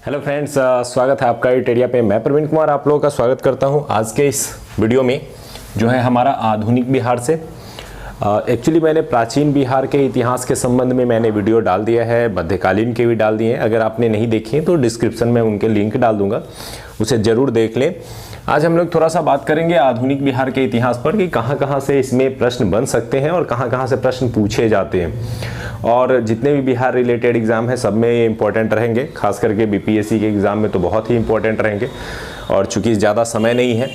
Hello friends, स्वागत है आपका टेडिया पे। मैं प्रवीण कुमार आप लोगों का स्वागत करता हूं आज के इस वीडियो में जो है हमारा आधुनिक बिहार से। एक्चुअली मैंने प्राचीन बिहार के इतिहास के संबंध में मैंने वीडियो डाल दिया है, मध्यकालीन के भी डाल दिए हैं। अगर आपने नहीं देखे तो डिस्क्रिप्शन में उनके लिंक डाल दूंगा, उसे ज़रूर देख लें। आज हम लोग थोड़ा सा बात करेंगे आधुनिक बिहार के इतिहास पर कि कहाँ कहाँ से इसमें प्रश्न बन सकते हैं और कहाँ कहाँ से प्रश्न पूछे जाते हैं। और जितने भी बिहार रिलेटेड एग्ज़ाम है सब में ये इंपॉर्टेंट रहेंगे, खास करके बीपीएससी के एग्ज़ाम में तो बहुत ही इंपॉर्टेंट रहेंगे। और चूँकि ज़्यादा समय नहीं है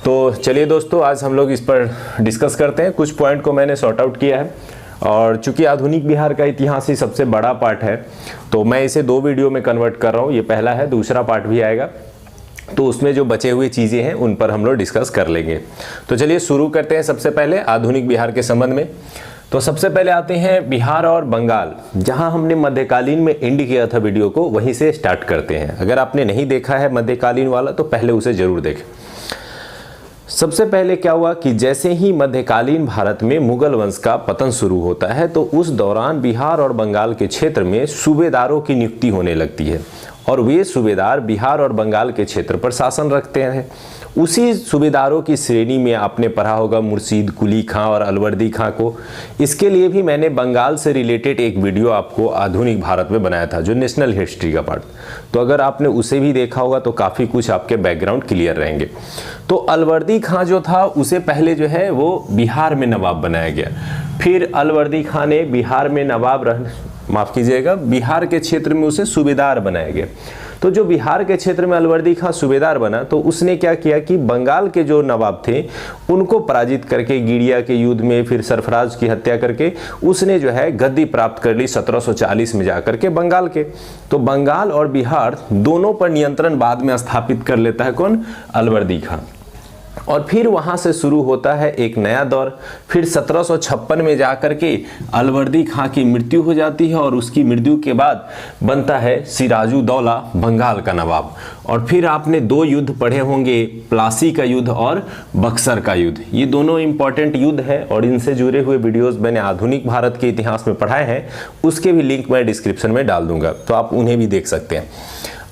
तो चलिए दोस्तों, आज हम लोग इस पर डिस्कस करते हैं। कुछ पॉइंट को मैंने सॉर्ट आउट किया है और चूँकि आधुनिक बिहार का इतिहास ही सबसे बड़ा पार्ट है तो मैं इसे 2 वीडियो में कन्वर्ट कर रहा हूँ। ये पहला है, दूसरा पार्ट भी आएगा तो उसमें जो बचे हुए चीज़ें हैं उन पर हम लोग डिस्कस कर लेंगे। तो चलिए शुरू करते हैं सबसे पहले आधुनिक बिहार के संबंध में। तो सबसे पहले आते हैं बिहार और बंगाल, जहां हमने मध्यकालीन में एंड किया था वीडियो को, वहीं से स्टार्ट करते हैं। अगर आपने नहीं देखा है मध्यकालीन वाला तो पहले उसे ज़रूर देखें। सबसे पहले क्या हुआ कि जैसे ही मध्यकालीन भारत में मुगल वंश का पतन शुरू होता है तो उस दौरान बिहार और बंगाल के क्षेत्र में सूबेदारों की नियुक्ति होने लगती है और वे सूबेदार बिहार और बंगाल के क्षेत्र पर शासन रखते हैं। उसी सूबेदारों की श्रेणी में आपने पढ़ा होगा मुर्शीद, कुली खां और अलवर्दी खां को। इसके लिए भी मैंने बंगाल से रिलेटेड एक वीडियो आपको आधुनिक भारत में बनाया था, जो नेशनल हिस्ट्री का पार्ट। तो अगर आपने उसे भी देखा होगा तो काफ़ी कुछ आपके बैकग्राउंड क्लियर रहेंगे। तो अलवर्दी खां जो था उसे पहले जो है वो बिहार में नवाब बनाया गया। फिर अलवर्दी खां ने बिहार में नवाब बिहार के क्षेत्र में उसे सूबेदार बनाया गया। तो जो बिहार के क्षेत्र में अलवर्दी खां सूबेदार बना तो उसने क्या किया कि बंगाल के जो नवाब थे उनको पराजित करके गिरिया के युद्ध में, फिर सरफराज की हत्या करके उसने जो है गद्दी प्राप्त कर ली 1740 में जाकर के बंगाल के। तो बंगाल और बिहार दोनों पर नियंत्रण बाद में स्थापित कर लेता है कौन? अलवर्दी खां। और फिर वहाँ से शुरू होता है एक नया दौर। फिर 1756 में जाकर के अलवर्दी खां की मृत्यु हो जाती है और उसकी मृत्यु के बाद बनता है सिराजुद्दौला बंगाल का नवाब। और फिर आपने 2 युद्ध पढ़े होंगे, प्लासी का युद्ध और बक्सर का युद्ध। ये दोनों इंपॉर्टेंट युद्ध है और इनसे जुड़े हुए वीडियोस मैंने आधुनिक भारत के इतिहास में पढ़ाए हैं, उसके भी लिंक मैं डिस्क्रिप्शन में डाल दूंगा, तो आप उन्हें भी देख सकते हैं।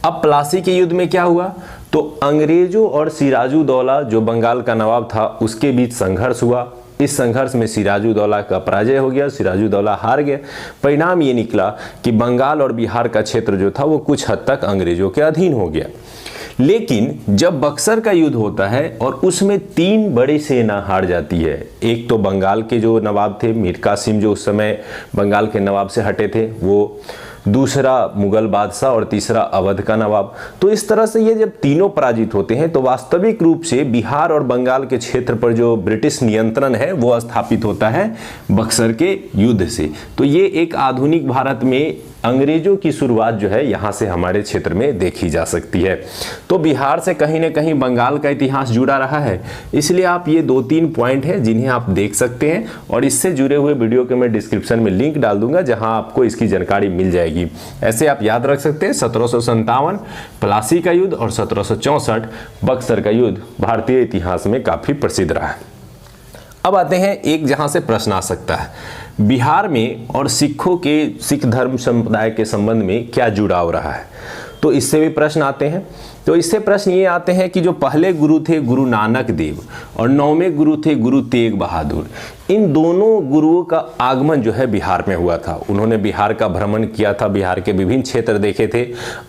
अब प्लासी के युद्ध में क्या हुआ तो अंग्रेजों और सिराजुद्दौला जो बंगाल का नवाब था उसके बीच संघर्ष हुआ। इस संघर्ष में सिराजुद्दौला का पराजय हो गया, सिराजुद्दौला हार गया। परिणाम ये निकला कि बंगाल और बिहार का क्षेत्र जो था वो कुछ हद तक अंग्रेजों के अधीन हो गया। लेकिन जब बक्सर का युद्ध होता है और उसमें 3 बड़ी सेना हार जाती है, एक तो बंगाल के जो नवाब थे मीर कासिम, जो उस समय बंगाल के नवाब से हटे थे वो, दूसरा मुगल बादशाह और तीसरा अवध का नवाब। तो इस तरह से ये जब तीनों पराजित होते हैं तो वास्तविक रूप से बिहार और बंगाल के क्षेत्र पर जो ब्रिटिश नियंत्रण है वो स्थापित होता है बक्सर के युद्ध से। तो ये एक आधुनिक भारत में अंग्रेजों की शुरुआत जो है यहाँ से हमारे क्षेत्र में देखी जा सकती है। तो बिहार से कहीं ना कहीं बंगाल का इतिहास जुड़ा रहा है, इसलिए आप ये 2-3 पॉइंट हैं जिन्हें आप देख सकते हैं और इससे जुड़े हुए वीडियो के मैं डिस्क्रिप्शन में लिंक डाल दूंगा जहां आपको इसकी जानकारी मिल जाएगी। ऐसे आप याद रख सकते हैं 1757 प्लासी का युद्ध और 1764 बक्सर का युद्ध भारतीय इतिहास में काफ़ी प्रसिद्ध रहा है। अब आते हैं एक जहां से प्रश्न आ सकता है, बिहार में और सिख धर्म संप्रदाय के संबंध में क्या जुड़ाव रहा है। तो इससे भी प्रश्न आते हैं। तो इससे प्रश्न ये आते हैं कि जो पहले गुरु थे गुरु नानक देव और 9वें गुरु थे गुरु तेग बहादुर, इन दोनों गुरुओं का आगमन जो है बिहार में हुआ था। उन्होंने बिहार का भ्रमण किया था, बिहार के विभिन्न क्षेत्र देखे थे।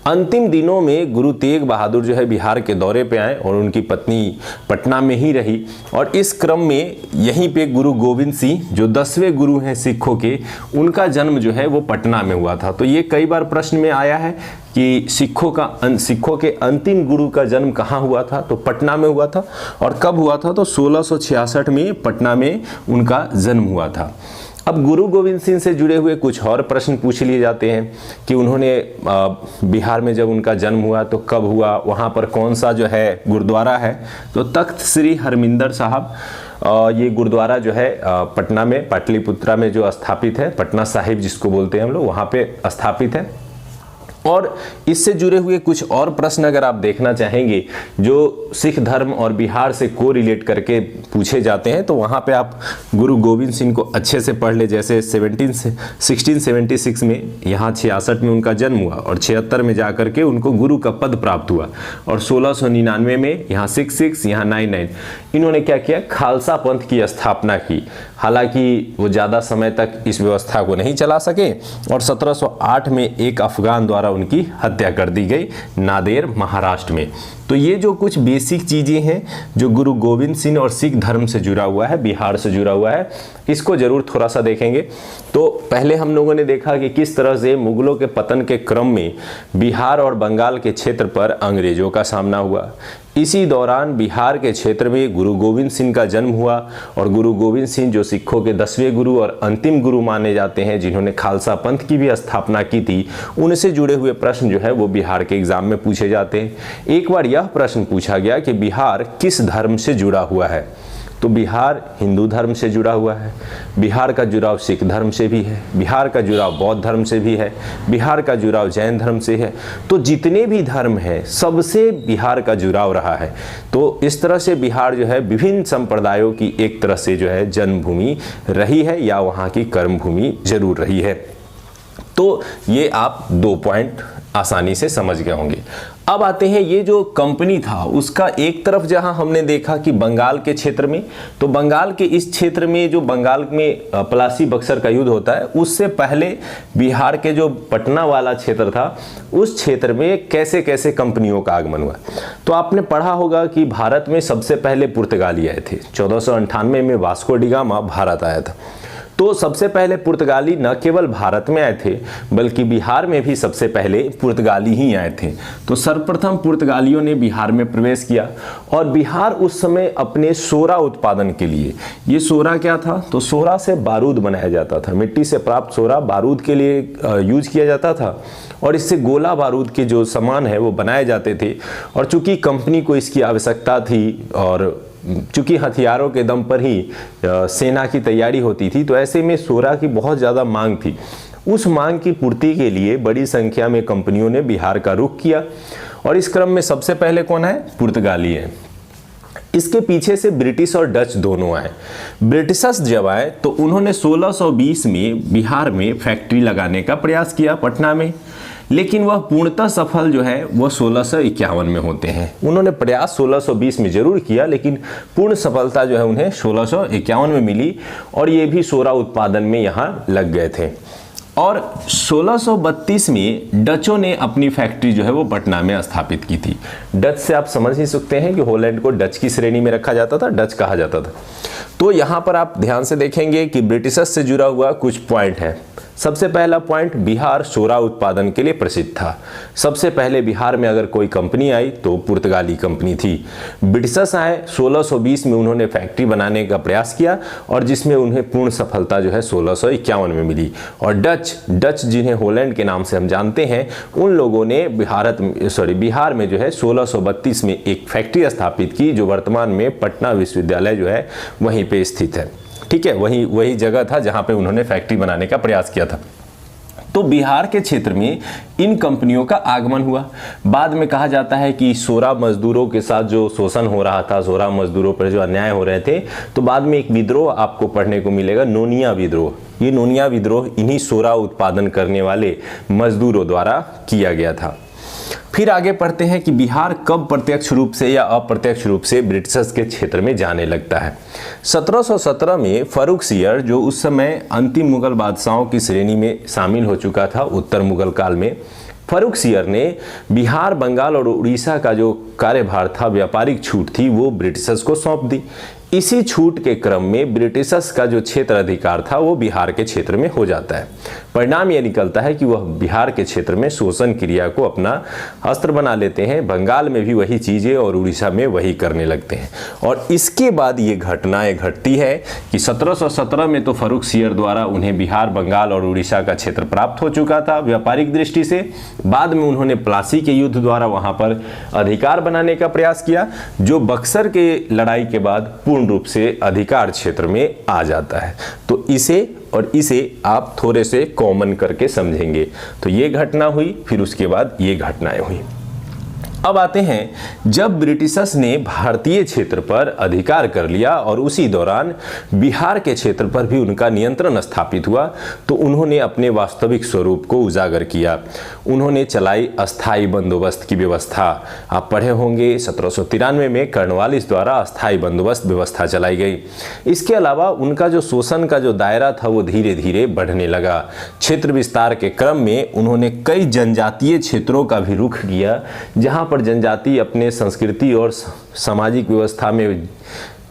अंतिम दिनों में गुरु तेग बहादुर जो है बिहार के दौरे पे आए और उनकी पत्नी पटना में ही रही। और इस क्रम में यहीं पे गुरु गोविंद सिंह जो 10वें गुरु हैं सिखों के, उनका जन्म जो है वो पटना में हुआ था। तो ये कई बार प्रश्न में आया है कि सिखों के अंतिम गुरु का जन्म कहाँ हुआ था, तो पटना में हुआ था। और कब हुआ था तो 1666 में पटना में उनका जन्म हुआ था। अब गुरु गोविंद सिंह से जुड़े हुए कुछ और प्रश्न पूछ लिए जाते हैं कि उन्होंने बिहार में जब उनका जन्म हुआ तो कब हुआ, वहाँ पर कौन सा जो है गुरुद्वारा है। तो तख्त श्री हरमिंदर साहब, ये गुरुद्वारा जो है पटना में पाटलिपुत्रा में जो स्थापित है, पटना साहिब जिसको बोलते हैं हम लोग, वहाँ पे स्थापित है। और इससे जुड़े हुए कुछ और प्रश्न अगर आप देखना चाहेंगे जो सिख धर्म और बिहार से को रिलेट करके पूछे जाते हैं, तो वहाँ पे आप गुरु गोविंद सिंह को अच्छे से पढ़ ले। जैसे 1676 में यहाँ 66 में उनका जन्म हुआ और 76 में जाकर के उनको गुरु का पद प्राप्त हुआ, और 1699 में यहाँ 66 यहाँ 99 इन्होंने क्या किया, खालसा पंथ की स्थापना की। हालांकि वो ज़्यादा समय तक इस व्यवस्था को नहीं चला सके और 1708 में एक अफगान द्वारा उनकी हत्या कर दी गई नादेर महाराष्ट्र में। तो ये जो कुछ बेसिक चीज़ें हैं जो गुरु गोविंद सिंह और सिख धर्म से जुड़ा हुआ है, बिहार से जुड़ा हुआ है, इसको जरूर थोड़ा सा देखेंगे। तो पहले हम लोगों ने देखा कि किस तरह से मुगलों के पतन के क्रम में बिहार और बंगाल के क्षेत्र पर अंग्रेजों का सामना हुआ। इसी दौरान बिहार के क्षेत्र में गुरु गोविंद सिंह का जन्म हुआ, और गुरु गोविंद सिंह जो सिखों के 10वें गुरु और अंतिम गुरु माने जाते हैं, जिन्होंने खालसा पंथ की भी स्थापना की थी, उनसे जुड़े हुए प्रश्न जो है वो बिहार के एग्जाम में पूछे जाते हैं। एक बार यह प्रश्न पूछा गया कि बिहार किस धर्म से जुड़ा हुआ है, तो बिहार हिंदू धर्म से जुड़ा हुआ है, बिहार का जुड़ाव सिख धर्म से भी है, बिहार का जुड़ाव बौद्ध धर्म से भी है, बिहार का जुड़ाव जैन धर्म से है। तो जितने भी धर्म हैं सबसे बिहार का जुड़ाव रहा है। तो इस तरह से बिहार जो है विभिन्न संप्रदायों की एक तरह से जो है जन्मभूमि रही है, या वहाँ की कर्मभूमि जरूर रही है। तो ये आप 2 पॉइंट आसानी से समझ गए होंगे। अब आते हैं, ये जो कंपनी था उसका एक तरफ जहां हमने देखा कि बंगाल के क्षेत्र में, तो बंगाल के इस क्षेत्र में जो बंगाल में पलासी बक्सर का युद्ध होता है, उससे पहले बिहार के जो पटना वाला क्षेत्र था उस क्षेत्र में कैसे कैसे कंपनियों का आगमन हुआ। तो आपने पढ़ा होगा कि भारत में सबसे पहले पुर्तगाली आए थे। 1498 में वास्को डी गामा भारत आया था। तो सबसे पहले पुर्तगाली न केवल भारत में आए थे बल्कि बिहार में भी सबसे पहले पुर्तगाली ही आए थे। तो सर्वप्रथम पुर्तगालियों ने बिहार में प्रवेश किया, और बिहार उस समय अपने सोरा उत्पादन के लिए, ये सोरा क्या था, तो सोरा से बारूद बनाया जाता था। मिट्टी से प्राप्त सोरा बारूद के लिए यूज किया जाता था, और इससे गोला बारूद के जो सामान है वो बनाए जाते थे। और चूंकि कंपनी को इसकी आवश्यकता थी और चूंकि हथियारों के दम पर ही सेना की तैयारी होती थी, तो ऐसे में सोरा की बहुत ज़्यादा मांग थी। उस मांग की पूर्ति के लिए बड़ी संख्या में कंपनियों ने बिहार का रुख किया, और इस क्रम में सबसे पहले कौन है, पुर्तगाली है। इसके पीछे से ब्रिटिश और डच दोनों आए। ब्रिटिशर्स जब आए तो उन्होंने 1620 में बिहार में फैक्ट्री लगाने का प्रयास किया पटना में, लेकिन वह पूर्णतः सफल जो है वह 1651 में होते हैं। उन्होंने प्रयास 1620 में जरूर किया, लेकिन पूर्ण सफलता जो है उन्हें 1651 में मिली, और ये भी सोरा उत्पादन में यहाँ लग गए थे। और 1632 में डचों ने अपनी फैक्ट्री जो है वो पटना में स्थापित की थी। डच से आप समझ ही सकते हैं कि हॉलैंड को डच की श्रेणी में रखा जाता था, डच कहा जाता था। तो यहाँ पर आप ध्यान से देखेंगे कि ब्रिटिशर्स से जुड़ा हुआ कुछ पॉइंट है। सबसे पहला पॉइंट, बिहार सोरा उत्पादन के लिए प्रसिद्ध था। सबसे पहले बिहार में अगर कोई कंपनी आई तो पुर्तगाली कंपनी थी। ब्रिटिशर्स आए 1620 में, उन्होंने फैक्ट्री बनाने का प्रयास किया, और जिसमें उन्हें पूर्ण सफलता जो है 1651 में मिली। और डच जिन्हें हॉलैंड के नाम से हम जानते हैं, उन लोगों ने बिहार में जो है 1632 में एक फैक्ट्री स्थापित की, जो वर्तमान में पटना विश्वविद्यालय जो है वहीं पे स्थित है। ठीक है, वही जगह था जहां पे उन्होंने फैक्ट्री बनाने का प्रयास किया था। तो बिहार के क्षेत्र में इन कंपनियों का आगमन हुआ। बाद में कहा जाता है कि सोरा मजदूरों के साथ जो शोषण हो रहा था, सोरा मजदूरों पर जो अन्याय हो रहे थे, तो बाद में एक विद्रोह आपको पढ़ने को मिलेगा, नोनिया विद्रोह। ये नोनिया विद्रोह इन्हीं सोरा उत्पादन करने वाले मजदूरों द्वारा किया गया था। फिर आगे पढ़ते हैं कि बिहार कब प्रत्यक्ष रूप से या अप्रत्यक्ष रूप से ब्रिटिशर्स के क्षेत्र में जाने लगता है। 1717 में फर्रुखसियर, जो उस समय अंतिम मुगल बादशाहों की श्रेणी में शामिल हो चुका था उत्तर मुगल काल में, फर्रुखसियर ने बिहार, बंगाल और उड़ीसा का जो कार्यभार था, व्यापारिक छूट थी, वो ब्रिटिशर्स को सौंप दी। इसी छूट के क्रम में ब्रिटिशर्स का जो क्षेत्र अधिकार था वो बिहार के क्षेत्र में हो जाता है। परिणाम यह निकलता है कि वह बिहार के क्षेत्र में शोषण क्रिया को अपना अस्त्र बना लेते हैं। बंगाल में भी वही चीज़ें और उड़ीसा में वही करने लगते हैं। और इसके बाद ये घटनाएं घटती है कि 1717 में तो फर्रुखसियर द्वारा उन्हें बिहार, बंगाल और उड़ीसा का क्षेत्र प्राप्त हो चुका था व्यापारिक दृष्टि से। बाद में उन्होंने प्लासी के युद्ध द्वारा वहाँ पर अधिकार बनाने का प्रयास किया, जो बक्सर के लड़ाई के बाद पूर्ण पूर्ण रूप से अधिकार क्षेत्र में आ जाता है। तो इसे और इसे आप थोड़े से कॉमन करके समझेंगे। तो ये घटना हुई, फिर उसके बाद ये घटनाएं हुई। अब आते हैं जब ब्रिटिशर्स ने भारतीय क्षेत्र पर अधिकार कर लिया और उसी दौरान बिहार के क्षेत्र पर भी उनका नियंत्रण स्थापित हुआ, तो उन्होंने अपने वास्तविक स्वरूप को उजागर किया। उन्होंने चलाई अस्थाई बंदोबस्त की व्यवस्था। आप पढ़े होंगे 1793 में कर्नवालिस द्वारा अस्थाई बंदोबस्त व्यवस्था चलाई गई। इसके अलावा उनका जो शोषण का जो दायरा था वो धीरे धीरे बढ़ने लगा। क्षेत्र विस्तार के क्रम में उन्होंने कई जनजातीय क्षेत्रों का भी रुख किया, जहां पर जनजाति अपने संस्कृति और सामाजिक व्यवस्था में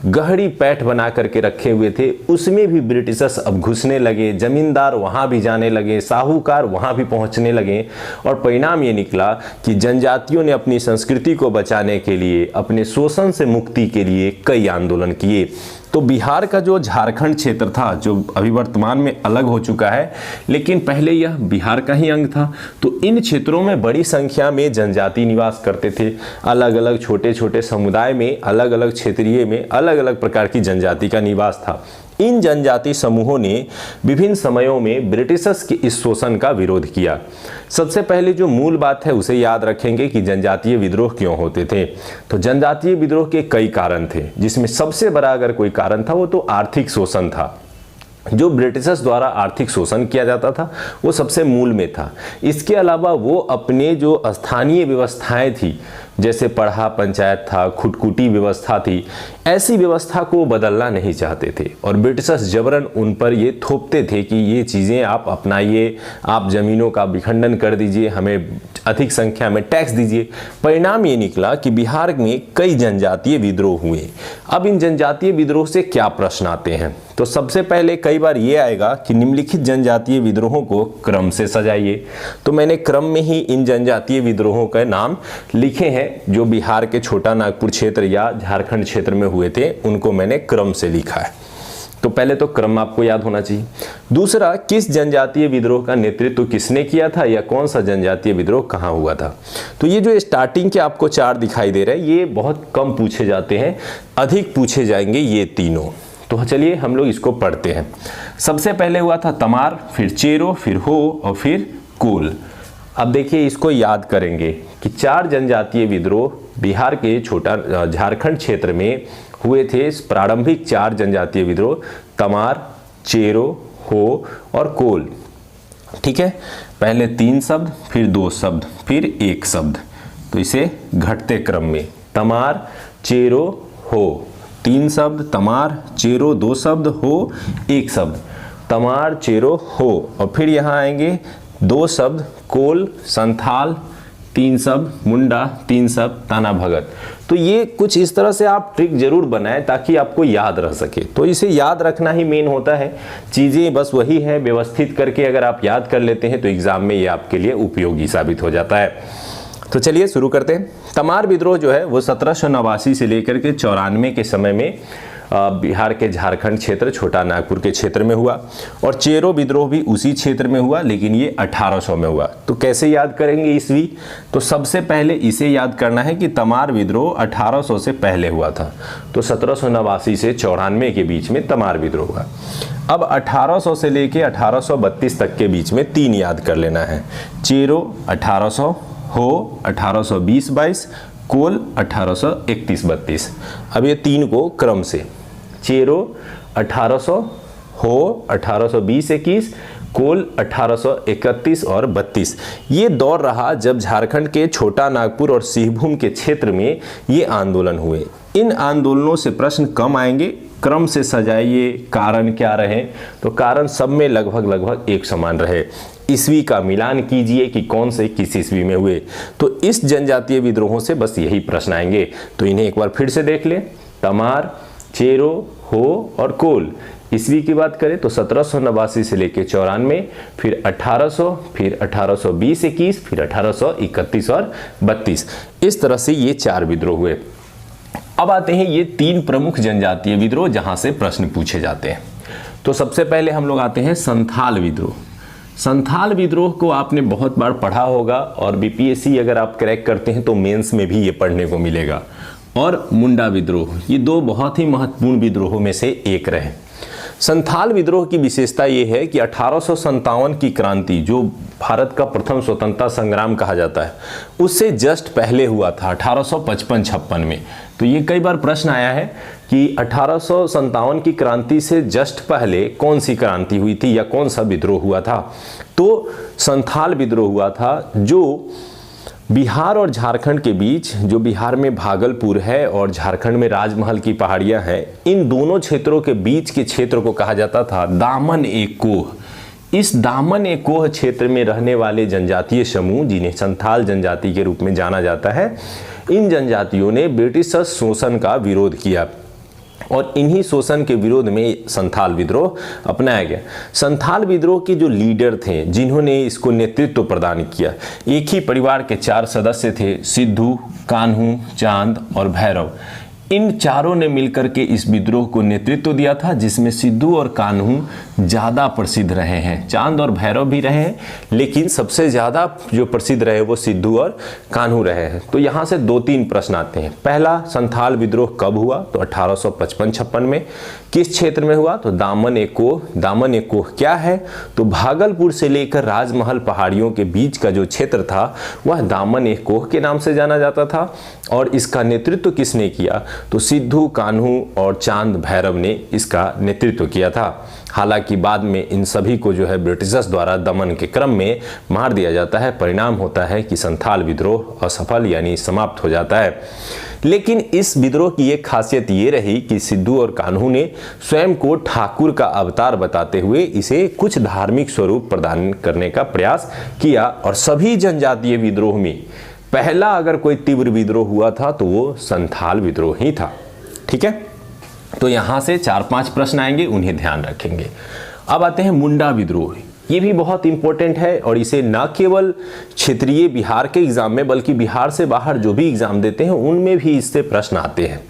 गहरी पैठ बना करके रखे हुए थे, उसमें भी ब्रिटिशर्स अब घुसने लगे। जमींदार वहां भी जाने लगे, साहूकार वहां भी पहुंचने लगे, और परिणाम ये निकला कि जनजातियों ने अपनी संस्कृति को बचाने के लिए, अपने शोषण से मुक्ति के लिए कई आंदोलन किए। तो बिहार का जो झारखंड क्षेत्र था, जो अभी वर्तमान में अलग हो चुका है, लेकिन पहले यह बिहार का ही अंग था, तो इन क्षेत्रों में बड़ी संख्या में जनजाति निवास करते थे। अलग अलग छोटे छोटे समुदाय में, अलग अलग क्षेत्रीय में अलग अलग प्रकार की जनजाति का निवास था। इन जनजाति समूहों ने विभिन्न समयों में ब्रिटिशर्स के इस शोषण का विरोध किया। सबसे पहले जो मूल बात है उसे याद रखेंगे कि जनजातीय विद्रोह क्यों होते थे। तो जनजातीय विद्रोह के कई कारण थे, जिसमें सबसे बड़ा अगर कोई कारण था वो तो आर्थिक शोषण था। जो ब्रिटिशर्स द्वारा आर्थिक शोषण किया जाता था वो सबसे मूल में था। इसके अलावा वो अपने जो स्थानीय व्यवस्थाएं थी, जैसे पढ़ा पंचायत था, खुटकुटी व्यवस्था थी, ऐसी व्यवस्था को बदलना नहीं चाहते थे, और ब्रिटिशर्स जबरन उन पर ये थोपते थे कि ये चीज़ें आप अपनाइए, आप ज़मीनों का विखंडन कर दीजिए, हमें अधिक संख्या में टैक्स दीजिए। परिणाम ये निकला कि बिहार में कई जनजातीय विद्रोह हुए। अब इन जनजातीय विद्रोह से क्या प्रश्न आते हैं, तो सबसे पहले कई बार ये आएगा कि निम्नलिखित जनजातीय विद्रोहों को क्रम से सजाइए। तो मैंने क्रम में ही इन जनजातीय विद्रोहों के नाम लिखे हैं, जो बिहार के छोटा नागपुर क्षेत्र या झारखंड क्षेत्र में हुए थे, उनको मैंने क्रम से लिखा है। तो पहले तो क्रम आपको याद होना चाहिए। दूसरा, किस जनजातीय विद्रोह का नेतृत्व किसने किया था, या कौन सा जनजातीय विद्रोह कहाँ हुआ था। तो ये जो स्टार्टिंग के आपको चार दिखाई दे रहे हैं, ये बहुत कम पूछे जाते हैं, अधिक पूछे जाएंगे ये तीनों। तो चलिए हम लोग इसको पढ़ते हैं। सबसे पहले हुआ था तमार, फिर चेरो, फिर हो और फिर कोल। अब देखिए इसको याद करेंगे कि चार जनजातीय विद्रोह बिहार के छोटा झारखंड क्षेत्र में हुए थे। प्रारंभिक चार जनजातीय विद्रोह तमार, चेरो, हो और कोल। ठीक है, पहले 3 शब्द, फिर 2 शब्द, फिर 1 शब्द। तो इसे घटते क्रम में तमार, चेरो, हो। 3 शब्द तमार, चेरो, 2 शब्द, हो 1 शब्द। तमार, चेरो, हो, और फिर यहाँ आएंगे 2 शब्द कोल, संथाल, 3 शब्द मुंडा, 3 शब्द ताना भगत। तो ये कुछ इस तरह से आप ट्रिक जरूर बनाएं ताकि आपको याद रह सके। तो इसे याद रखना ही मेन होता है, चीज़ें बस वही है, व्यवस्थित करके अगर आप याद कर लेते हैं तो एग्जाम में ये आपके लिए उपयोगी साबित हो जाता है। तो चलिए शुरू करते हैं। तमार विद्रोह जो है वो 1789 से लेकर के 94 के समय में बिहार के झारखंड क्षेत्र छोटा नागपुर के क्षेत्र में हुआ, और चेरो विद्रोह भी उसी क्षेत्र में हुआ, लेकिन ये 1800 में हुआ। तो कैसे याद करेंगे ईस्वी, तो सबसे पहले इसे याद करना है कि तमार विद्रोह 1800 से पहले हुआ था। तो 1789 से 94 के बीच में तमार विद्रोह हुआ। अब 1800 से लेके 1832 तक के बीच में 3 याद कर लेना है। चेरो 1800, हो 1820-22, कोल 1831-32। अब ये 3 को क्रम से, चेरो 1800, हो 1820-21, कोल 1831 और 32। ये दौर रहा जब झारखंड के छोटा नागपुर और सिंहभूम के क्षेत्र में ये आंदोलन हुए। इन आंदोलनों से प्रश्न कम आएंगे, क्रम से सजाइए, कारण क्या रहे, तो कारण सब में लगभग एक समान रहे। ईस्वी का मिलान कीजिए कि कौन से किस ईस्वी में हुए। तो इस जनजातीय विद्रोहों से बस यही प्रश्न आएंगे। तो इन्हें एक बार फिर से देख लें। तमार, चेरो, हो और कोल। ईस्वी की बात करें तो 1789 से लेकर 94, फिर 1800, फिर 1820-21, फिर 1831 और 32। इस तरह से ये 4 विद्रोह हुए। अब आते हैं ये 3 प्रमुख जनजातीय विद्रोह जहां से प्रश्न पूछे जाते हैं। तो सबसे पहले हम लोग आते हैं संथाल विद्रोह। संथाल विद्रोह को आपने बहुत बार पढ़ा होगा, और बीपीएससी अगर आप क्रैक करते हैं तो मेंस में भी ये पढ़ने को मिलेगा। और मुंडा विद्रोह, ये दो बहुत ही महत्वपूर्ण विद्रोहों में से एक रहे। संथाल विद्रोह की विशेषता ये है कि 1857 की क्रांति, जो भारत का प्रथम स्वतंत्रता संग्राम कहा जाता है, उससे जस्ट पहले हुआ था 1855-56 में। तो ये कई बार प्रश्न आया है कि 1857 की क्रांति से जस्ट पहले कौन सी क्रांति हुई थी या कौन सा विद्रोह हुआ था। तो संथाल विद्रोह हुआ था, जो बिहार और झारखंड के बीच, जो बिहार में भागलपुर है और झारखंड में राजमहल की पहाड़ियां हैं, इन दोनों क्षेत्रों के बीच के क्षेत्र को कहा जाता था दामन ए कोह। इस दामन ए कोह क्षेत्र में रहने वाले जनजातीय समूह, जिन्हें संथाल जनजाति के रूप में जाना जाता है, इन जनजातियों ने ब्रिटिश शोषण का विरोध किया और इन्हीं शोषण के विरोध में संथाल विद्रोह अपनाया गया। संथाल विद्रोह के जो लीडर थे, जिन्होंने इसको नेतृत्व प्रदान किया, एक ही परिवार के 4 सदस्य थे, सिद्धू, कान्हू, चांद और भैरव। इन चारों ने मिलकर के इस विद्रोह को नेतृत्व दिया था, जिसमें सिद्धू और कान्हू ज़्यादा प्रसिद्ध रहे हैं। चांद और भैरव भी रहे हैं, लेकिन सबसे ज़्यादा जो प्रसिद्ध रहे वो सिद्धू और कान्हू रहे हैं। तो यहाँ से 2-3 प्रश्न आते हैं। पहला, संथाल विद्रोह कब हुआ? तो 1855-56 में। किस क्षेत्र में हुआ? तो दामन ए कोह। दामन ए कोह क्या है? तो भागलपुर से लेकर राजमहल पहाड़ियों के बीच का जो क्षेत्र था वह दामन ए कोह के नाम से जाना जाता था। और इसका नेतृत्व किसने किया? तो सिद्धू, कान्हू और चांद भैरव ने इसका नेतृत्व किया था। हालांकि बाद में इन सभी को जो है ब्रिटिशर्स द्वारा दमन के क्रम में मार दिया जाता है। परिणाम होता है कि संथाल विद्रोह असफल यानी समाप्त हो जाता है। लेकिन इस विद्रोह की एक खासियत ये रही कि सिद्धू और कान्हू ने स्वयं को ठाकुर का अवतार बताते हुए इसे कुछ धार्मिक स्वरूप प्रदान करने का प्रयास किया। और सभी जनजातीय विद्रोह में पहला अगर कोई तीव्र विद्रोह हुआ था तो वो संथाल विद्रोह ही था। ठीक है, तो यहां से 4-5 प्रश्न आएंगे, उन्हें ध्यान रखेंगे। अब आते हैं मुंडा विद्रोह। ये भी बहुत इंपॉर्टेंट है और इसे न केवल क्षेत्रीय बिहार के एग्जाम में, बल्कि बिहार से बाहर जो भी एग्जाम देते हैं उनमें भी इससे प्रश्न आते हैं।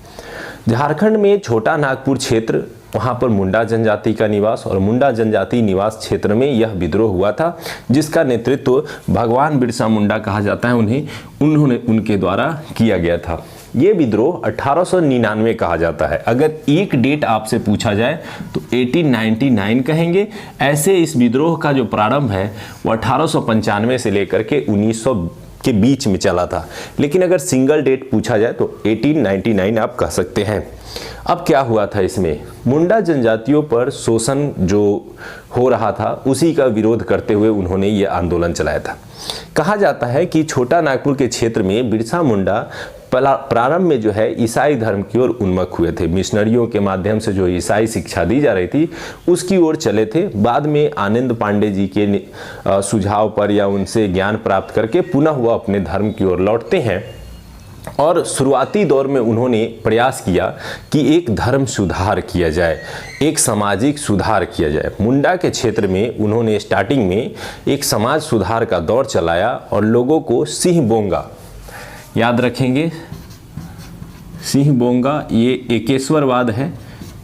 झारखंड में छोटा नागपुर क्षेत्र, वहाँ पर मुंडा जनजाति का निवास, और मुंडा जनजाति निवास क्षेत्र में यह विद्रोह हुआ था, जिसका नेतृत्व भगवान बिरसा मुंडा कहा जाता है, उनके द्वारा किया गया था। ये विद्रोह 1899 कहा जाता है। अगर एक डेट आपसे पूछा जाए तो 1899 कहेंगे। ऐसे इस विद्रोह का जो प्रारंभ है वो 1895 से लेकर के 1900 के बीच में चला था। लेकिन अगर सिंगल डेट पूछा जाए तो 1899 आप कह सकते हैं। अब क्या हुआ था इसमें? मुंडा जनजातियों पर शोषण जो हो रहा था उसी का विरोध करते हुए उन्होंने ये आंदोलन चलाया था। कहा जाता है कि छोटा नागपुर के क्षेत्र में बिरसा मुंडा प्रारंभ में जो है ईसाई धर्म की ओर उन्मुख हुए थे। मिशनरियों के माध्यम से जो ईसाई शिक्षा दी जा रही थी उसकी ओर चले थे। बाद में आनंद पांडे जी के सुझाव पर या उनसे ज्ञान प्राप्त करके पुनः वह अपने धर्म की ओर लौटते हैं। और शुरुआती दौर में उन्होंने प्रयास किया कि एक धर्म सुधार किया जाए, एक सामाजिक सुधार किया जाए। मुंडा के क्षेत्र में उन्होंने स्टार्टिंग में एक समाज सुधार का दौर चलाया और लोगों को सिंह बोंगा, याद रखेंगे, सिंह बोंगा ये एकेश्वरवाद है,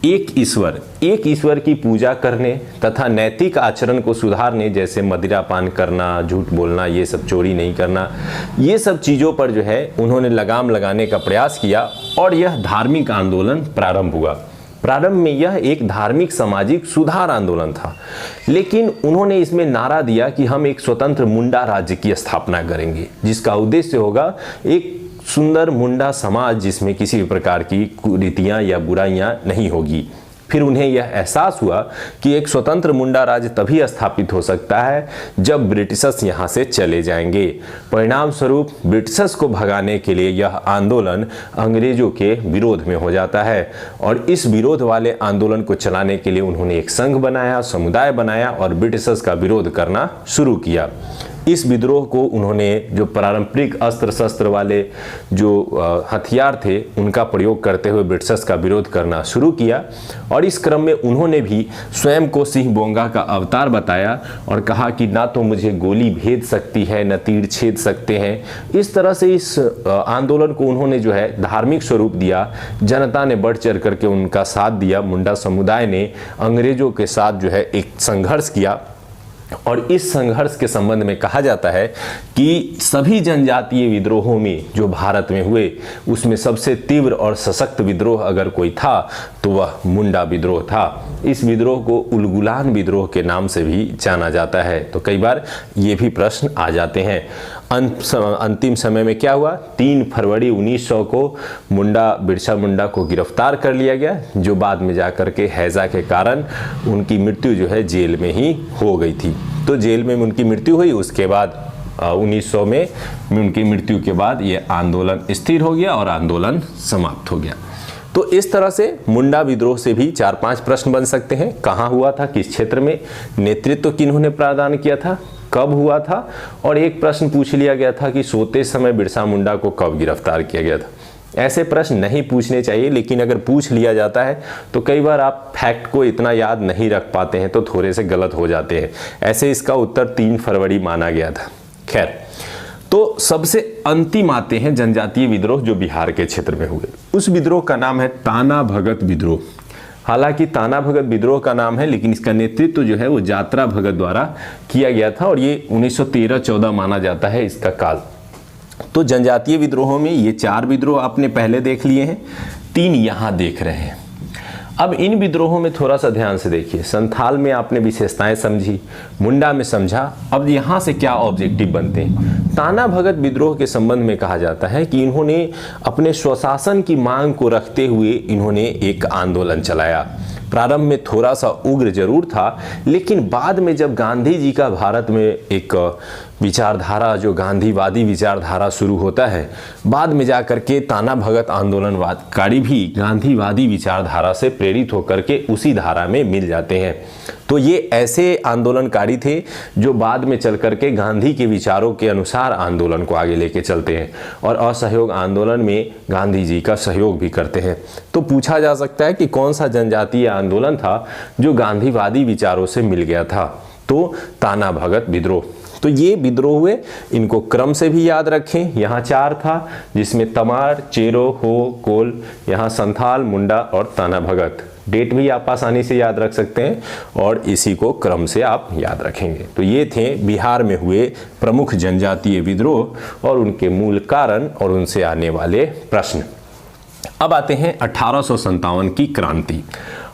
एक ईश्वर की पूजा करने तथा नैतिक आचरण को सुधारने, जैसे मदिरापान करना, झूठ बोलना, ये सब चोरी नहीं करना, ये सब चीज़ों पर जो है उन्होंने लगाम लगाने का प्रयास किया और यह धार्मिक आंदोलन प्रारंभ हुआ। प्रारंभ में यह एक धार्मिक सामाजिक सुधार आंदोलन था, लेकिन उन्होंने इसमें नारा दिया कि हम एक स्वतंत्र मुंडा राज्य की स्थापना करेंगे, जिसका उद्देश्य होगा एक सुंदर मुंडा समाज जिसमें किसी भी प्रकार की कुरीतियां या बुराइयां नहीं होगी। फिर उन्हें यह एहसास हुआ कि एक स्वतंत्र मुंडा राज्य तभी स्थापित हो सकता है जब ब्रिटिशर्स यहाँ से चले जाएंगे। परिणाम स्वरूप ब्रिटिशर्स को भगाने के लिए यह आंदोलन अंग्रेजों के विरोध में हो जाता है और इस विरोध वाले आंदोलन को चलाने के लिए उन्होंने एक संघ बनाया, समुदाय बनाया और ब्रिटिशर्स का विरोध करना शुरू किया। इस विद्रोह को उन्होंने जो पारंपरिक अस्त्र शस्त्र वाले जो हथियार थे उनका प्रयोग करते हुए ब्रिटिशर्स का विरोध करना शुरू किया और इस क्रम में उन्होंने भी स्वयं को सिंह बोंगा का अवतार बताया और कहा कि ना तो मुझे गोली भेद सकती है न तीर छेद सकते हैं। इस तरह से इस आंदोलन को उन्होंने जो है धार्मिक स्वरूप दिया। जनता ने बढ़ चढ़ करके उनका साथ दिया। मुंडा समुदाय ने अंग्रेजों के साथ जो है एक संघर्ष किया और इस संघर्ष के संबंध में कहा जाता है कि सभी जनजातीय विद्रोहों में जो भारत में हुए उसमें सबसे तीव्र और सशक्त विद्रोह अगर कोई था तो वह मुंडा विद्रोह था। इस विद्रोह को उलगुलान विद्रोह के नाम से भी जाना जाता है। तो कई बार ये भी प्रश्न आ जाते हैं। अंतिम समय में क्या हुआ, 3 फरवरी 1900 को बिरसा मुंडा को गिरफ्तार कर लिया गया, जो बाद में जाकर के हैजा के कारण उनकी मृत्यु जो है जेल में ही हो गई थी। तो जेल में उनकी मृत्यु हुई, उसके बाद 1900 में उनकी मृत्यु के बाद ये आंदोलन स्थिर हो गया और आंदोलन समाप्त हो गया। तो इस तरह से मुंडा विद्रोह से भी 4-5 प्रश्न बन सकते हैं। कहाँ हुआ था, किस क्षेत्र में, नेतृत्व किन्होंने प्रदान किया था, कब हुआ था, और एक प्रश्न पूछ लिया गया था कि सोते समय बिरसा मुंडा को कब गिरफ्तार किया गया था। ऐसे प्रश्न नहीं पूछने चाहिए, लेकिन अगर पूछ लिया जाता है तो कई बार आप फैक्ट को इतना याद नहीं रख पाते हैं तो थोड़े से गलत हो जाते हैं। ऐसे इसका उत्तर 3 फरवरी माना गया था। खैर, तो सबसे अंतिम आते हैं जनजातीय विद्रोह जो बिहार के क्षेत्र में हुए। उस विद्रोह का नाम है ताना भगत विद्रोह। हालांकि ताना भगत विद्रोह का नाम है, लेकिन इसका नेतृत्व जो है वो जात्रा भगत द्वारा किया गया था और ये 1913-14 माना जाता है इसका काल। तो जनजातीय विद्रोहों में ये 4 विद्रोह आपने पहले देख लिए हैं, 3 यहाँ देख रहे हैं। अब इन विद्रोहों में थोड़ा सा ध्यान से देखिए। संथाल में आपने विशेषताएं समझी, मुंडा में समझा, अब यहाँ से क्या ऑब्जेक्टिव बनते हैं। ताना भगत विद्रोह के संबंध में कहा जाता है कि इन्होंने अपने स्वशासन की मांग को रखते हुए इन्होंने एक आंदोलन चलाया। प्रारंभ में थोड़ा सा उग्र जरूर था, लेकिन बाद में जब गांधी जी का भारत में एक विचारधारा, जो गांधीवादी विचारधारा शुरू होता है, बाद में जाकर के ताना भगत आंदोलनकारी भी गांधीवादी विचारधारा से प्रेरित होकर के उसी धारा में मिल जाते हैं। तो ये ऐसे आंदोलनकारी थे जो बाद में चल करके गांधी के विचारों के अनुसार आंदोलन को आगे लेके चलते हैं और असहयोग आंदोलन में गांधी जी का सहयोग भी करते हैं। तो पूछा जा सकता है कि कौन सा जनजातीय आंदोलन था जो गांधीवादी विचारों से मिल गया था। तो ताना भगत विद्रोह। तो ये विद्रोह हुए, इनको क्रम से भी याद रखें। यहाँ 4 था, जिसमें तमार, चेरो, हो, कोल, यहाँ संथाल, मुंडा और ताना भगत। डेट भी आप आसानी से याद रख सकते हैं और इसी को क्रम से आप याद रखेंगे। तो ये थे बिहार में हुए प्रमुख जनजातीय विद्रोह और उनके मूल कारण और उनसे आने वाले प्रश्न। अब आते हैं 1857 की क्रांति।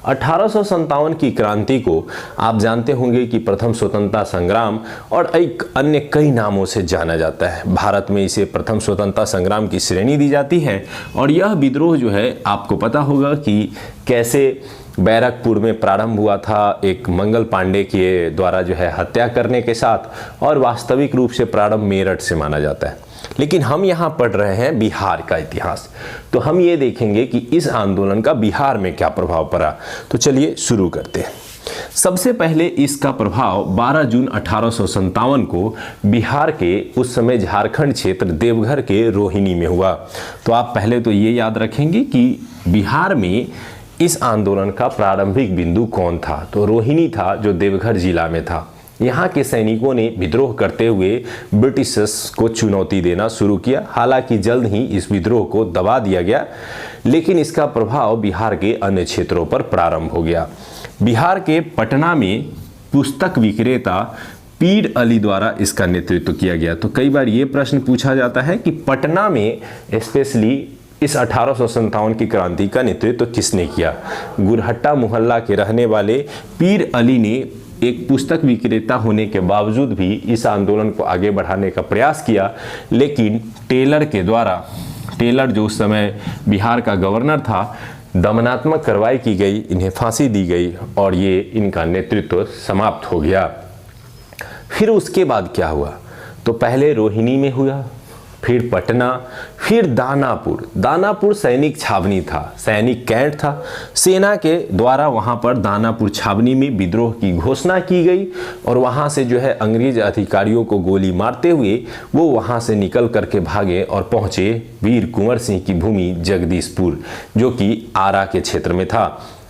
1857 की क्रांति को आप जानते होंगे कि प्रथम स्वतंत्रता संग्राम और एक अन्य कई नामों से जाना जाता है। भारत में इसे प्रथम स्वतंत्रता संग्राम की श्रेणी दी जाती है और यह विद्रोह जो है आपको पता होगा कि कैसे बैरकपुर में प्रारंभ हुआ था, एक मंगल पांडे के द्वारा जो है हत्या करने के साथ, और वास्तविक रूप से प्रारंभ मेरठ से माना जाता है। लेकिन हम यहाँ पढ़ रहे हैं बिहार का इतिहास, तो हम ये देखेंगे कि इस आंदोलन का बिहार में क्या प्रभाव पड़ा। तो चलिए शुरू करते हैं। सबसे पहले इसका प्रभाव 12 जून 1857 को बिहार के उस समय झारखंड क्षेत्र देवघर के रोहिणी में हुआ। तो आप पहले तो ये याद रखेंगे कि बिहार में इस आंदोलन का प्रारंभिक बिंदु कौन था। तो रोहिणी था, जो देवघर जिला में था। यहाँ के सैनिकों ने विद्रोह करते हुए ब्रिटिशर्स को चुनौती देना शुरू किया। हालांकि जल्द ही इस विद्रोह को दबा दिया गया, लेकिन इसका प्रभाव बिहार के अन्य क्षेत्रों पर प्रारंभ हो गया। बिहार के पटना में पुस्तक विक्रेता पीर अली द्वारा इसका नेतृत्व किया गया। तो कई बार ये प्रश्न पूछा जाता है कि पटना में स्पेशली इस 1857 की क्रांति का नेतृत्व किसने किया। गुरहट्टा मोहल्ला के रहने वाले पीर अली ने एक पुस्तक विक्रेता होने के बावजूद भी इस आंदोलन को आगे बढ़ाने का प्रयास किया, लेकिन टेलर जो उस समय बिहार का गवर्नर था, दमनात्मक कार्रवाई की गई, इन्हें फांसी दी गई और ये इनका नेतृत्व समाप्त हो गया। फिर उसके बाद क्या हुआ, तो पहले रोहिणी में हुआ, फिर पटना, फिर दानापुर सैनिक छावनी था, सैनिक कैंट था। सेना के द्वारा वहां पर दानापुर छावनी में विद्रोह की घोषणा की गई और वहां से जो है अंग्रेज अधिकारियों को गोली मारते हुए वो वहां से निकल करके भागे और पहुंचे वीर कुंवर सिंह की भूमि जगदीशपुर, जो कि आरा के क्षेत्र में था।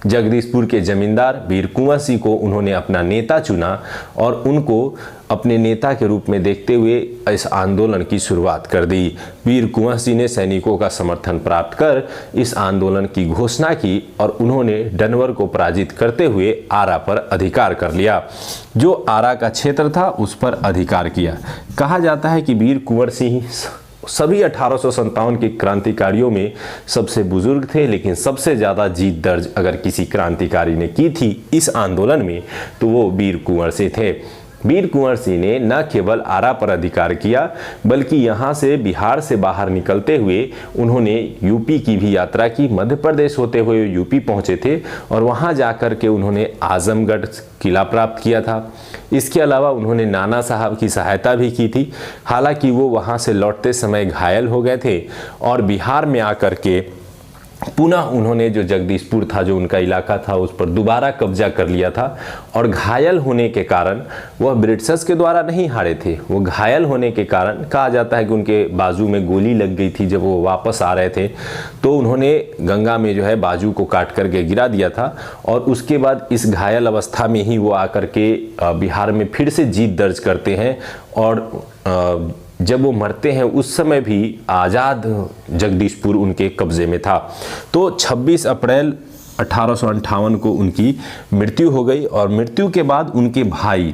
जगदीशपुर के जमींदार वीर कुंवर सिंह को उन्होंने अपना नेता चुना और उनको अपने नेता के रूप में देखते हुए इस आंदोलन की शुरुआत कर दी। वीर कुंवर सिंह ने सैनिकों का समर्थन प्राप्त कर इस आंदोलन की घोषणा की और उन्होंने डनवर को पराजित करते हुए आरा पर अधिकार कर लिया। जो आरा का क्षेत्र था उस पर अधिकार किया। कहा जाता है कि वीर कुंवर सिंह सभी 1857 के क्रांतिकारियों में सबसे बुजुर्ग थे, लेकिन सबसे ज़्यादा जीत दर्ज अगर किसी क्रांतिकारी ने की थी इस आंदोलन में तो वो वीर कुंवर सिंह थे। वीर कुंवर सिंह ने न केवल आरा पर अधिकार किया बल्कि यहाँ से बिहार से बाहर निकलते हुए उन्होंने यूपी की भी यात्रा की। मध्य प्रदेश होते हुए यूपी पहुँचे थे और वहाँ जाकर के उन्होंने आजमगढ़ किला प्राप्त किया था। इसके अलावा उन्होंने नाना साहब की सहायता भी की थी। हालांकि वो वहाँ से लौटते समय घायल हो गए थे और बिहार में आकर के पुनः उन्होंने जो जगदीशपुर था, जो उनका इलाका था, उस पर दोबारा कब्जा कर लिया था। और घायल होने के कारण वह ब्रिटिशर्स के द्वारा नहीं हारे थे, वो घायल होने के कारण कहा जाता है कि उनके बाजू में गोली लग गई थी। जब वो वापस आ रहे थे तो उन्होंने गंगा में जो है बाजू को काट करके गिरा दिया था और उसके बाद इस घायल अवस्था में ही वो आकर के बिहार में फिर से जीत दर्ज करते हैं। और जब वो मरते हैं उस समय भी आज़ाद जगदीशपुर उनके कब्जे में था। तो 26 अप्रैल 1858 को उनकी मृत्यु हो गई और मृत्यु के बाद उनके भाई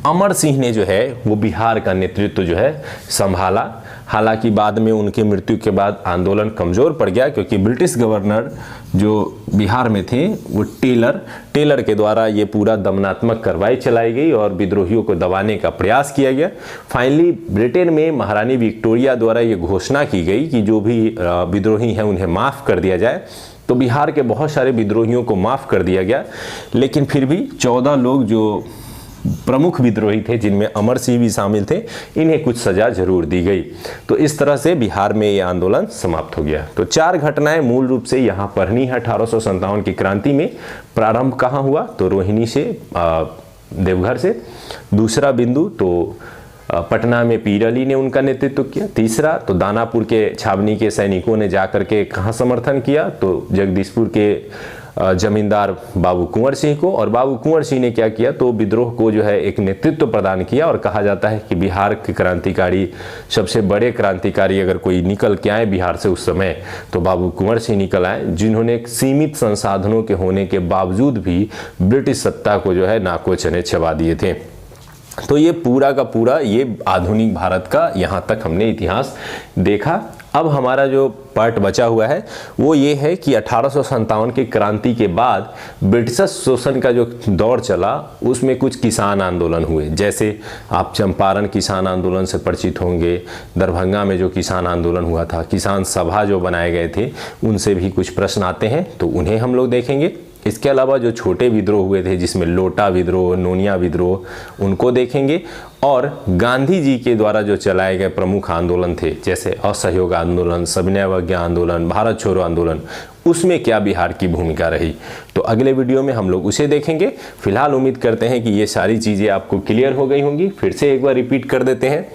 अमर सिंह ने जो है वो बिहार का नेतृत्व जो है संभाला। हालांकि बाद में उनके मृत्यु के बाद आंदोलन कमज़ोर पड़ गया क्योंकि ब्रिटिश गवर्नर जो बिहार में थे वो टेलर के द्वारा ये पूरा दमनात्मक कार्रवाई चलाई गई और विद्रोहियों को दबाने का प्रयास किया गया। फाइनली ब्रिटेन में महारानी विक्टोरिया द्वारा ये घोषणा की गई कि जो भी विद्रोही हैं उन्हें माफ़ कर दिया जाए। तो बिहार के बहुत सारे विद्रोहियों को माफ़ कर दिया गया, लेकिन फिर भी 14 लोग जो प्रमुख विद्रोही थे जिनमें अमर सिंह भी शामिल थे, इन्हें कुछ सजा जरूर दी गई। तो इस तरह से बिहार में ये आंदोलन समाप्त हो गया। तो 4 घटनाएं मूल रूप से यहाँ पढ़नी है। 1857 की क्रांति में प्रारंभ कहाँ हुआ? तो रोहिणी से, देवघर से। दूसरा बिंदु तो पटना में पीर अली ने उनका नेतृत्व किया। तीसरा तो दानापुर के छावनी के सैनिकों ने जाकर के कहाँ समर्थन किया? तो जगदीशपुर के जमींदार बाबू कुंवर सिंह को। और बाबू कुंवर सिंह ने क्या किया? तो विद्रोह को जो है एक नेतृत्व प्रदान किया। और कहा जाता है कि बिहार के क्रांतिकारी, सबसे बड़े क्रांतिकारी अगर कोई निकल के आए बिहार से उस समय तो बाबू कुंवर सिंह निकल आए, जिन्होंने सीमित संसाधनों के होने के बावजूद भी ब्रिटिश सत्ता को जो है नाको चने चबा दिए थे। तो ये पूरा का पूरा ये आधुनिक भारत का यहाँ तक हमने इतिहास देखा। अब हमारा जो पार्ट बचा हुआ है वो ये है कि 1857 की क्रांति के बाद ब्रिटिश शोषण का जो दौर चला उसमें कुछ किसान आंदोलन हुए। जैसे आप चंपारण किसान आंदोलन से परिचित होंगे, दरभंगा में जो किसान आंदोलन हुआ था, किसान सभा जो बनाए गए थे, उनसे भी कुछ प्रश्न आते हैं तो उन्हें हम लोग देखेंगे। इसके अलावा जो छोटे विद्रोह हुए थे जिसमें लोटा विद्रोह, नोनिया विद्रोह, उनको देखेंगे। और गांधी जी के द्वारा जो चलाए गए प्रमुख आंदोलन थे जैसे असहयोग आंदोलन, सविनय अवज्ञा आंदोलन, भारत छोड़ो आंदोलन, उसमें क्या बिहार की भूमिका रही, तो अगले वीडियो में हम लोग उसे देखेंगे। फिलहाल उम्मीद करते हैं कि ये सारी चीज़ें आपको क्लियर हो गई होंगी। फिर से एक बार रिपीट कर देते हैं।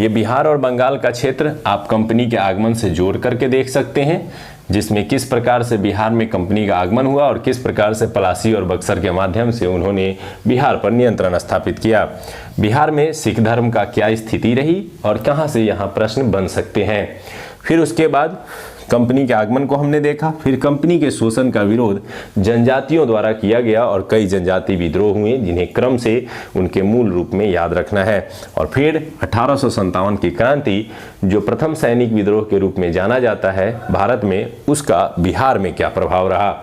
ये बिहार और बंगाल का क्षेत्र आप कंपनी के आगमन से जोड़ करके देख सकते हैं, जिसमें किस प्रकार से बिहार में कंपनी का आगमन हुआ और किस प्रकार से पलासी और बक्सर के माध्यम से उन्होंने बिहार पर नियंत्रण स्थापित किया। बिहार में सिख धर्म का क्या स्थिति रही और कहां से यहां प्रश्न बन सकते हैं। फिर उसके बाद कंपनी के आगमन को हमने देखा। फिर कंपनी के शोषण का विरोध जनजातियों द्वारा किया गया और कई जनजाति विद्रोह हुए जिन्हें क्रम से उनके मूल रूप में याद रखना है। और फिर 1857 की क्रांति जो प्रथम सैनिक विद्रोह के रूप में जाना जाता है भारत में, उसका बिहार में क्या प्रभाव रहा।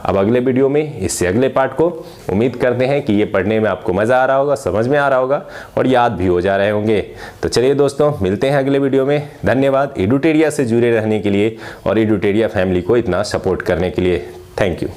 अब अगले वीडियो में इससे अगले पार्ट को उम्मीद करते हैं कि ये पढ़ने में आपको मज़ा आ रहा होगा, समझ में आ रहा होगा और याद भी हो जा रहे होंगे। तो चलिए दोस्तों, मिलते हैं अगले वीडियो में। धन्यवाद एडुटेरिया से जुड़े रहने के लिए और एडुटेरिया फैमिली को इतना सपोर्ट करने के लिए। Thank you.